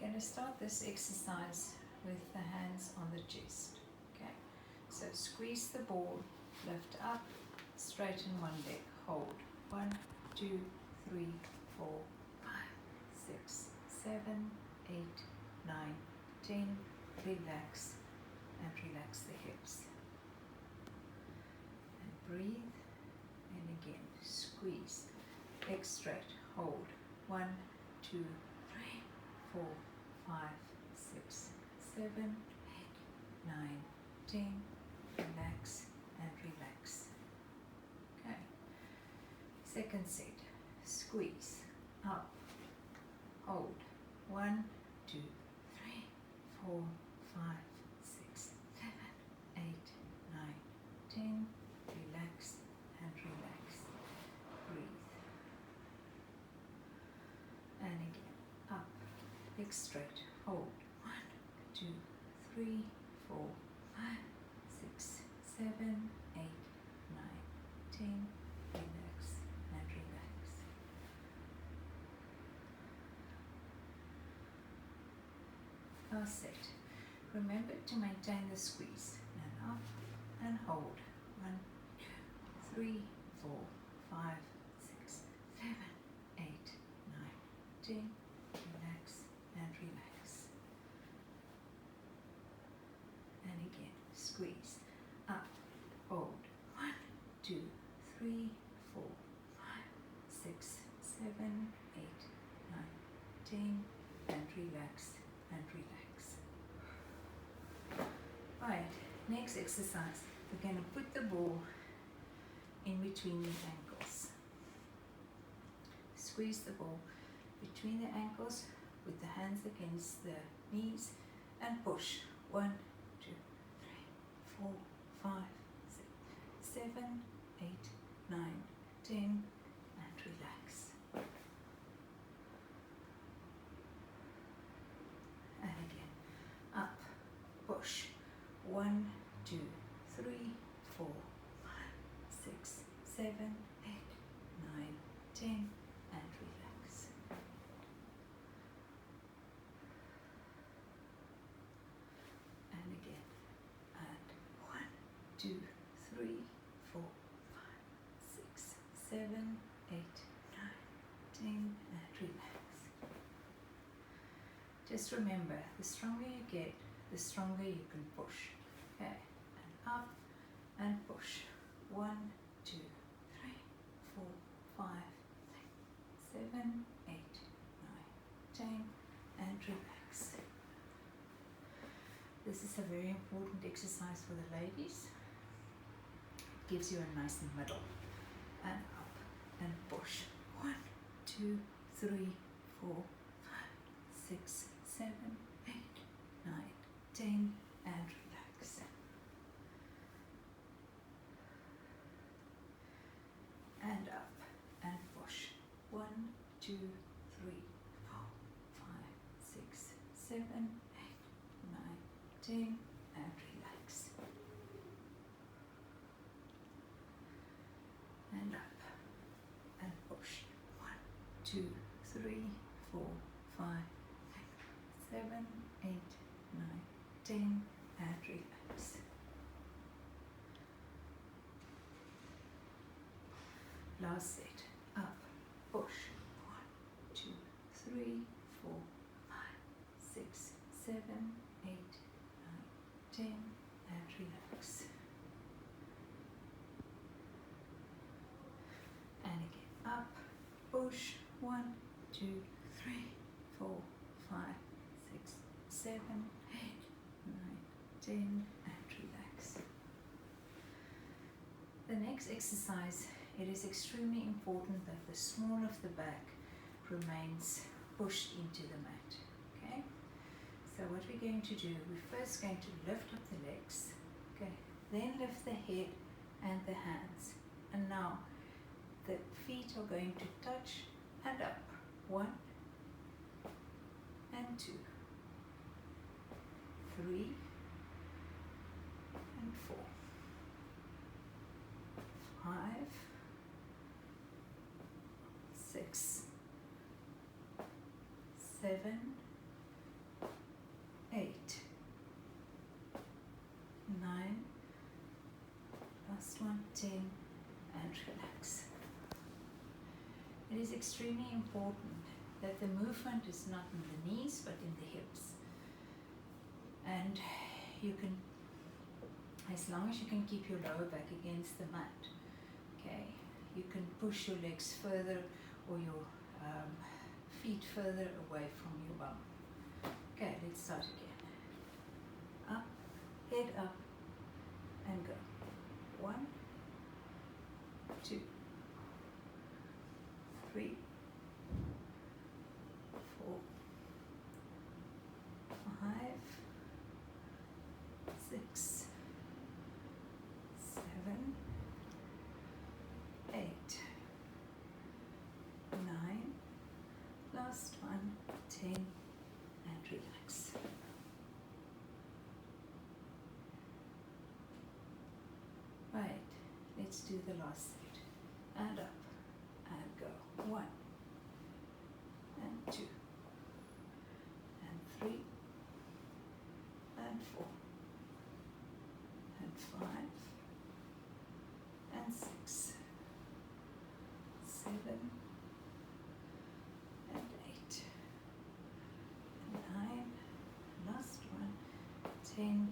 We're going to start this exercise with the hands on the chest. Okay, so squeeze the ball, lift up, straighten one leg, hold 1, 2, 3, 4, 5, 6, 7, 8, 9, 10. Relax and relax the hips. And breathe. And again, squeeze. Leg straight. Hold. 1, 2, 3, 4, 5, 6, 7, 8, 9, 10. Relax and relax. Okay. Second set. Squeeze. Up. Hold. 1, 2, 3, 4, 5, 6, 7, 8, 9, 10. Relax and relax. Breathe. And again, up, leg straight, hold. 1, 2, 3, 4, 5, 6, 7, 8, 9, 10. Relax and relax. Last set. Remember to maintain the squeeze. And up and hold. 1, 2, 3, 4, 5, 6, 7, 8, 9, 10. Relax and relax. And again, squeeze. Up, hold. 1, 2, 3, 4, 5, 6, 7, 8, 9, 10. And relax and relax. Alright, next exercise. We're going to put the ball in between the ankles. Squeeze the ball between the ankles with the hands against the knees and push. 1, 2, 3, 4, 5, 6, 7, 8, 9, 10. And relax. And again, up, push. 1, 2, 3, 4, 5, 6, 7, 8, 9, 10, and relax. And again, and 1, 2, 3, 4, 5, 6, 7, 8, 9, 10, and relax. Just remember, the stronger you get, the stronger you can push. Okay, and up and push. 1, 2, 3, 4, 5, 6, 7, 8, 9, 10, and relax. This is a very important exercise for the ladies. It gives you a nice middle. And up and push. 1, 2, 3, 4, 5, 6, 7, 8, 9, 10, and relax. And up and push. 1, 2, 3, 4, 5, 6, 7, 8, 9, 10, and relax. And up and push. 1, 2, 3, 4, 5, 6, 7, 8, 9, 10, and relax. Last set. Up, push. 1, 2, 3, 4, 5, 6, 7, 8, 9, 10, and relax. And again, up, push. 1, 2, 3, 4, 5, 6, 7, 8, 9, 10, and relax. The next exercise, it is extremely important that the small of the back remains pushed into the mat. Okay? So what we're going to do, we're first going to lift up the legs, okay? Then lift the head and the hands. And now the feet are going to touch and up. 1 and 2, 3 and 4, 5, 6, 7, It is extremely important that the movement is not in the knees but in the hips. And you can, as long as you can keep your lower back against the mat, okay, you can push your legs further or your feet further away from your bum. Okay, let's start again. Up, head up, and go. 1, 2, 3, 4, 5, 6, 7, 8, 9, last one, 10, and relax. Right, let's do the last set. And up, and go. 1, and 2, and 3, and 4, and 5, and 6, 7, and 8, and 9, last one, 10,